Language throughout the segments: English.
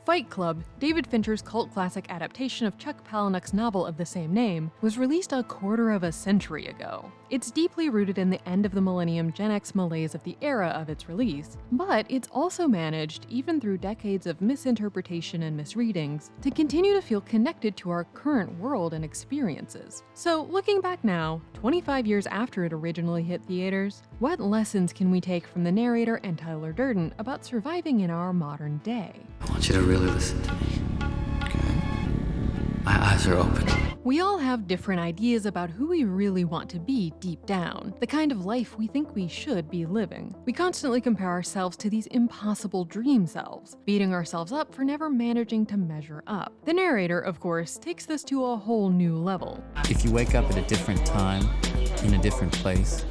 Fight Club, David Fincher's cult classic adaptation of Chuck Palahniuk's novel of the same name, was released a quarter of a century ago. It's deeply rooted in the end-of-the-millennium Gen X malaise of the era of its release, but it's also managed, even through decades of misinterpretation and misreadings, to continue to feel connected to our current world and experiences. So, looking back now, 25 years after it originally hit theaters, what lessons can we take from the narrator and Tyler Durden about surviving in our modern day? I want you to really listen to me, okay? My eyes are open. We all have different ideas about who we really want to be deep down, the kind of life we think we should be living. We constantly compare ourselves to these impossible dream selves, beating ourselves up for never managing to measure up. The narrator, of course, takes this to a whole new level. If you wake up at a different time, in a different place,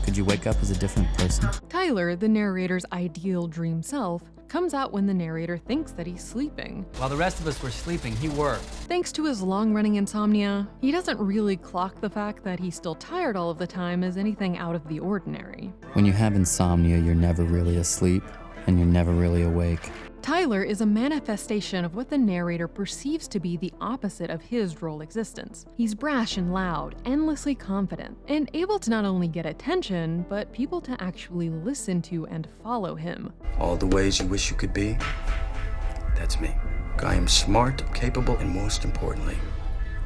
could you wake up as a different person? Tyler, the narrator's ideal dream self, comes out when the narrator thinks that he's sleeping. While the rest of us were sleeping, he worked. Thanks to his long-running insomnia, he doesn't really clock the fact that he's still tired all of the time as anything out of the ordinary. When you have insomnia, you're never really asleep, and you're never really awake. Tyler is a manifestation of what the narrator perceives to be the opposite of his droll existence. He's brash and loud, endlessly confident, and able to not only get attention, but people to actually listen to and follow him. All the ways you wish you could be, that's me. I am smart, capable, and most importantly,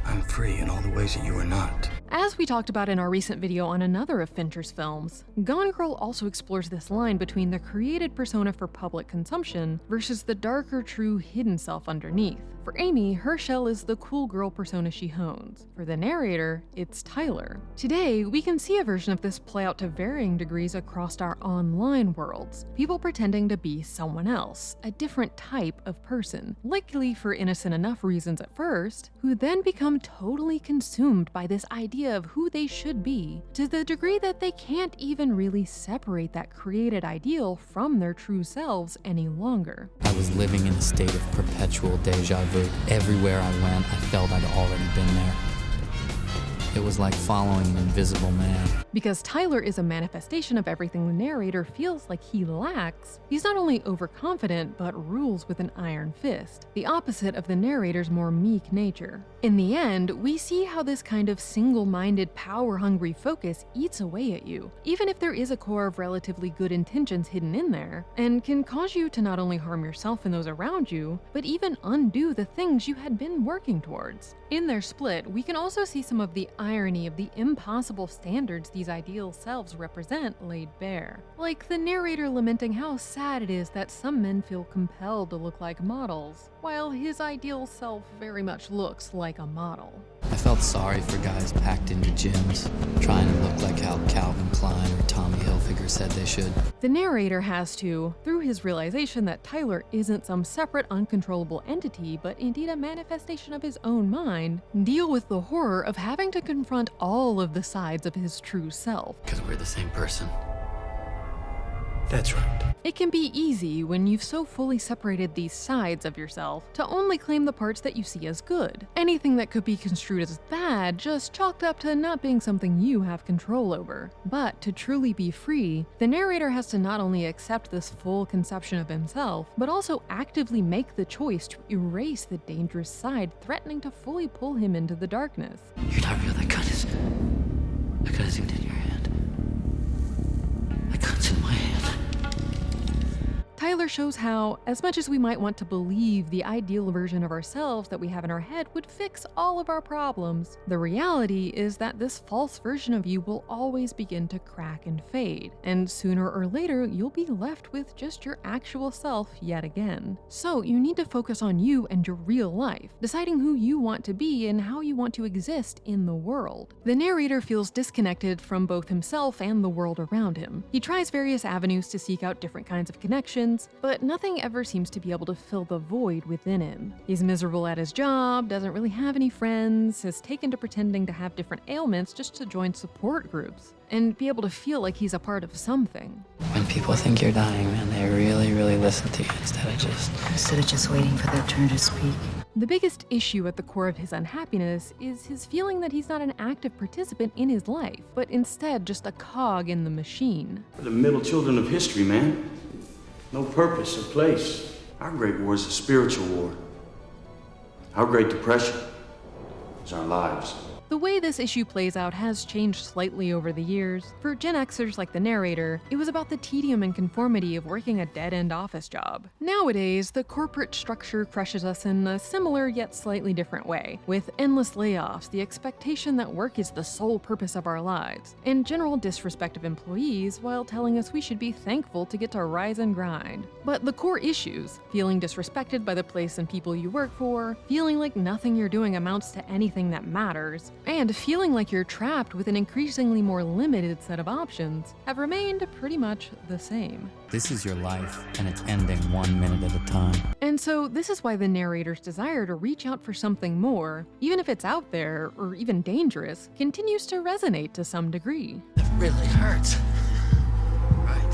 I'm free in all the ways that you are not. As we talked about in our recent video on another of Fincher's films, Gone Girl also explores this line between the created persona for public consumption versus the darker, true, hidden self underneath. For Amy, her shell is the cool girl persona she hones. For the narrator, it's Tyler. Today, we can see a version of this play out to varying degrees across our online worlds. People pretending to be someone else, a different type of person, likely for innocent enough reasons at first, who then become totally consumed by this idea of who they should be, to the degree that they can't even really separate that created ideal from their true selves any longer. I was living in a state of perpetual deja vu. Everywhere I went, I felt I'd already been there. It was like following an invisible man. Because Tyler is a manifestation of everything the narrator feels like he lacks, he's not only overconfident, but rules with an iron fist, the opposite of the narrator's more meek nature. In the end, we see how this kind of single-minded, power-hungry focus eats away at you, even if there is a core of relatively good intentions hidden in there, and can cause you to not only harm yourself and those around you, but even undo the things you had been working towards. In their split, we can also see some of the irony of the impossible standards these ideal selves represent laid bare. Like the narrator lamenting how sad it is that some men feel compelled to look like models, while his ideal self very much looks like a model. I felt sorry for guys packed into gyms, trying to look like how Calvin Klein or Tommy Hilfiger said they should. The narrator has to, through his realization that Tyler isn't some separate, uncontrollable entity, but indeed a manifestation of his own mind, deal with the horror of having to confront all of the sides of his true self. Because we're the same person. That's right. It can be easy when you've so fully separated these sides of yourself to only claim the parts that you see as good. Anything that could be construed as bad just chalked up to not being something you have control over. But to truly be free, the narrator has to not only accept this full conception of himself, but also actively make the choice to erase the dangerous side threatening to fully pull him into the darkness. You're not real. That gun isn't in your hand. That gun's in my hand. Tyler shows how, as much as we might want to believe the ideal version of ourselves that we have in our head would fix all of our problems, the reality is that this false version of you will always begin to crack and fade, and sooner or later you'll be left with just your actual self yet again. So you need to focus on you and your real life, deciding who you want to be and how you want to exist in the world. The narrator feels disconnected from both himself and the world around him. He tries various avenues to seek out different kinds of connections, but nothing ever seems to be able to fill the void within him. He's miserable at his job, doesn't really have any friends, has taken to pretending to have different ailments just to join support groups, and be able to feel like he's a part of something. When people think you're dying, man, they really, really listen to you instead of just waiting for their turn to speak. The biggest issue at the core of his unhappiness is his feeling that he's not an active participant in his life, but instead just a cog in the machine. We're the middle children of history, man. No purpose or place. Our great war is a spiritual war. Our great depression is our lives. The way this issue plays out has changed slightly over the years. For Gen Xers like the narrator, it was about the tedium and conformity of working a dead-end office job. Nowadays, the corporate structure crushes us in a similar yet slightly different way, with endless layoffs, the expectation that work is the sole purpose of our lives, and general disrespect of employees while telling us we should be thankful to get to rise and grind. But the core issues, feeling disrespected by the place and people you work for, feeling like nothing you're doing amounts to anything that matters, and feeling like you're trapped with an increasingly more limited set of options, have remained pretty much the same. This is your life, and it's ending 1 minute at a time. And so this is why the narrator's desire to reach out for something more, even if it's out there or even dangerous, continues to resonate to some degree. It really hurts. Right.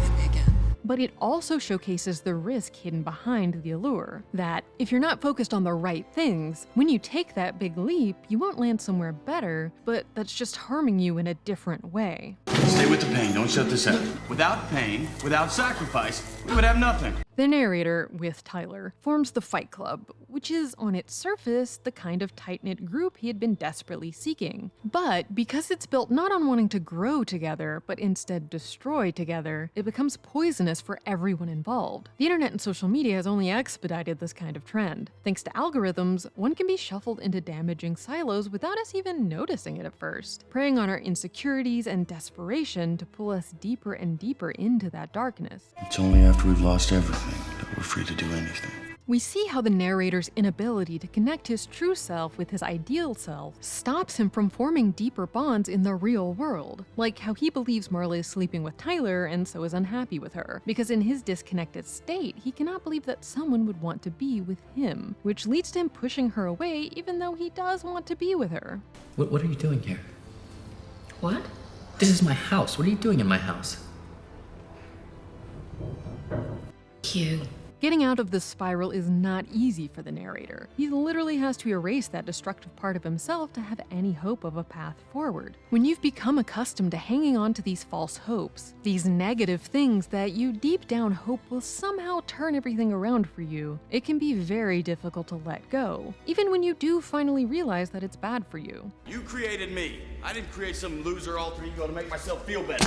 Hit me again. But it also showcases the risk hidden behind the allure. That if you're not focused on the right things, when you take that big leap, you won't land somewhere better, but that's just harming you in a different way. Stay with the pain, don't shut this out. Without pain, without sacrifice, we would have nothing. The narrator, with Tyler, forms the Fight Club, which is, on its surface, the kind of tight-knit group he had been desperately seeking. But because it's built not on wanting to grow together, but instead destroy together, it becomes poisonous for everyone involved. The internet and social media has only expedited this kind of trend. Thanks to algorithms, one can be shuffled into damaging silos without us even noticing it at first, preying on our insecurities and desperation to pull us deeper and deeper into that darkness. It's only after we've lost everything that we're free to do anything. We see how the narrator's inability to connect his true self with his ideal self stops him from forming deeper bonds in the real world, like how he believes Marla is sleeping with Tyler and so is unhappy with her, because in his disconnected state, he cannot believe that someone would want to be with him, which leads to him pushing her away even though he does want to be with her. What are you doing here? What? This is my house. What are you doing in my house? You. Getting out of this spiral is not easy for the narrator. He literally has to erase that destructive part of himself to have any hope of a path forward. When you've become accustomed to hanging on to these false hopes, these negative things that you deep down hope will somehow turn everything around for you, it can be very difficult to let go, even when you do finally realize that it's bad for you. You created me. I didn't create some loser alter ego to make myself feel better.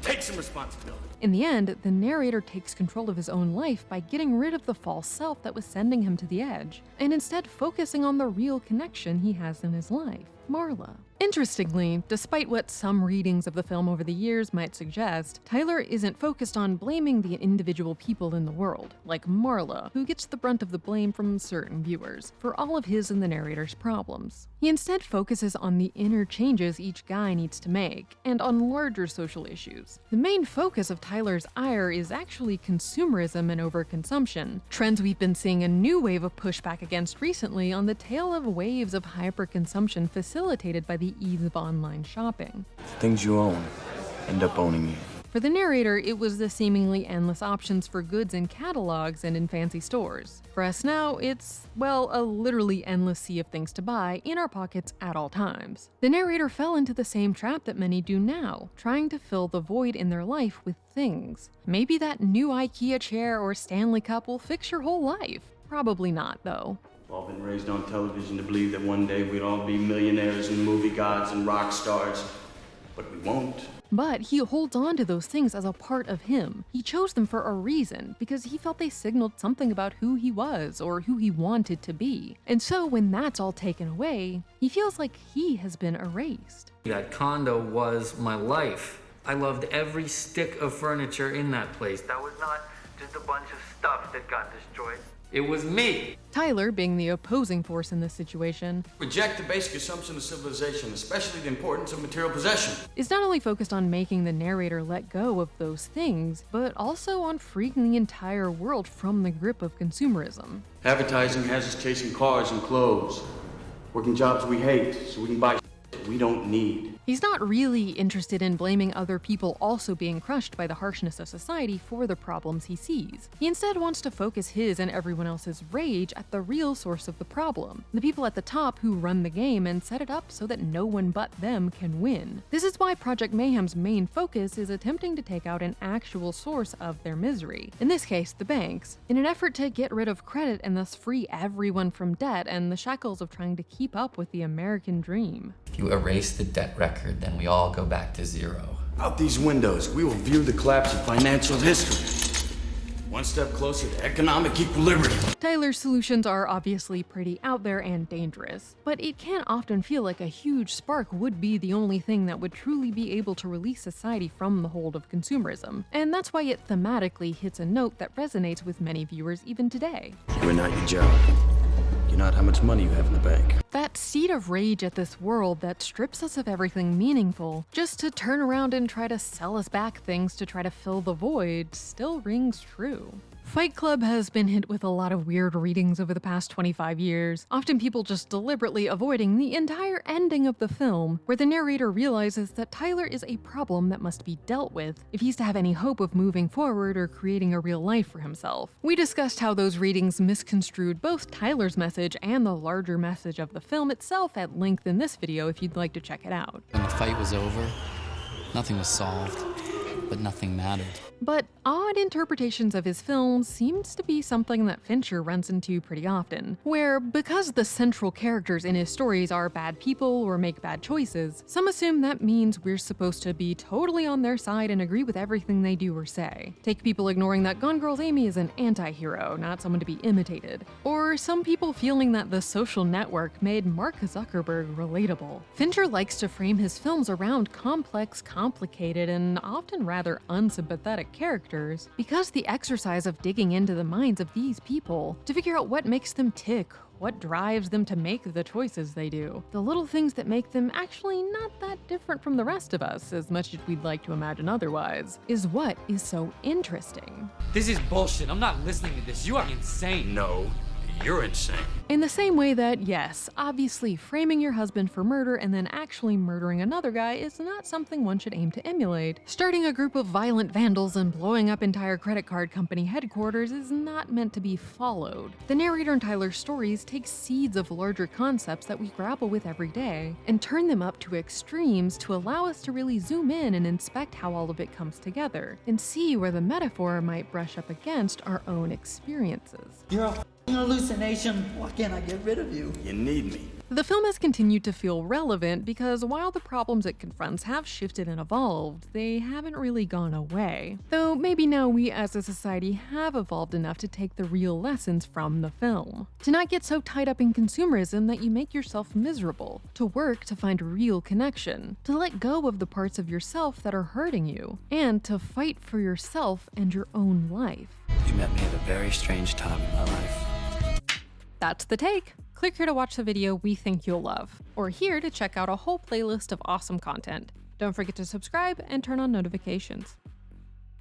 Take some responsibility. In the end, the narrator takes control of his own life by getting rid of the false self that was sending him to the edge, and instead focusing on the real connection he has in his life, Marla. Interestingly, despite what some readings of the film over the years might suggest, Tyler isn't focused on blaming the individual people in the world, like Marla, who gets the brunt of the blame from certain viewers, for all of his and the narrator's problems. He instead focuses on the inner changes each guy needs to make, and on larger social issues. The main focus of Tyler's ire is actually consumerism and overconsumption, trends we've been seeing a new wave of pushback against recently on the tail of waves of hyperconsumption facilitated by the ease of online shopping. Things you own end up owning you. For the narrator, it was the seemingly endless options for goods in catalogs and in fancy stores. For us now, it's, well, a literally endless sea of things to buy in our pockets at all times. The narrator fell into the same trap that many do now, trying to fill the void in their life with things. Maybe that new IKEA chair or Stanley Cup will fix your whole life. Probably not, though. We've all been raised on television to believe that one day we'd all be millionaires and movie gods and rock stars, but we won't. But he holds on to those things as a part of him. He chose them for a reason, because he felt they signaled something about who he was or who he wanted to be. And so when that's all taken away, he feels like he has been erased. That condo was my life. I loved every stick of furniture in that place. That was not just a bunch of stuff that got destroyed. It was me. Tyler, being the opposing force in this situation, Reject the basic assumption of civilization, especially the importance of material possession. is not only focused on making the narrator let go of those things, but also on freeing the entire world from the grip of consumerism. Advertising has us chasing cars and clothes, working jobs we hate so we can buy shit we don't need. He's not really interested in blaming other people also being crushed by the harshness of society for the problems he sees. He instead wants to focus his and everyone else's rage at the real source of the problem, the people at the top who run the game and set it up so that no one but them can win. This is why Project Mayhem's main focus is attempting to take out an actual source of their misery, in this case the banks, in an effort to get rid of credit and thus free everyone from debt and the shackles of trying to keep up with the American dream. If you erase the debt record, then we all go back to zero. Out these windows, we will view the collapse of financial history. One step closer to economic equilibrium. Tyler's solutions are obviously pretty out there and dangerous, but it can often feel like a huge spark would be the only thing that would truly be able to release society from the hold of consumerism, and that's why it thematically hits a note that resonates with many viewers even today. You're not your job. You're not how much money you have in the bank. That seed of rage at this world that strips us of everything meaningful, just to turn around and try to sell us back things to try to fill the void, still rings true. Fight Club has been hit with a lot of weird readings over the past 25 years, often people just deliberately avoiding the entire ending of the film, where the narrator realizes that Tyler is a problem that must be dealt with if he's to have any hope of moving forward or creating a real life for himself. We discussed how those readings misconstrued both Tyler's message and the larger message of the film itself at length in this video if you'd like to check it out. When the fight was over, nothing was solved, but nothing mattered. But odd interpretations of his films seems to be something that Fincher runs into pretty often, where because the central characters in his stories are bad people or make bad choices, some assume that means we're supposed to be totally on their side and agree with everything they do or say. Take people ignoring that Gone Girl's Amy is an anti-hero, not someone to be imitated. Or some people feeling that The Social Network made Mark Zuckerberg relatable. Fincher likes to frame his films around complex, complicated, and often rather unsympathetic characters, because the exercise of digging into the minds of these people to figure out what makes them tick, what drives them to make the choices they do, the little things that make them actually not that different from the rest of us, as much as we'd like to imagine otherwise, is what is so interesting. This is bullshit. I'm not listening to this. You are insane. No, you're insane. In the same way that, yes, obviously framing your husband for murder and then actually murdering another guy is not something one should aim to emulate. Starting a group of violent vandals and blowing up entire credit card company headquarters is not meant to be followed. The Narrator and Tyler stories take seeds of larger concepts that we grapple with every day and turn them up to extremes to allow us to really zoom in and inspect how all of it comes together and see where the metaphor might brush up against our own experiences. You're a hallucination. Why can't I get rid of you? You need me. The film has continued to feel relevant because while the problems it confronts have shifted and evolved, they haven't really gone away. Though maybe now we as a society have evolved enough to take the real lessons from the film. To not get so tied up in consumerism that you make yourself miserable. To work to find real connection. To let go of the parts of yourself that are hurting you. And to fight for yourself and your own life. You met me at a very strange time in my life. That's the take. Click here to watch the video we think you'll love, or here to check out a whole playlist of awesome content. Don't forget to subscribe and turn on notifications.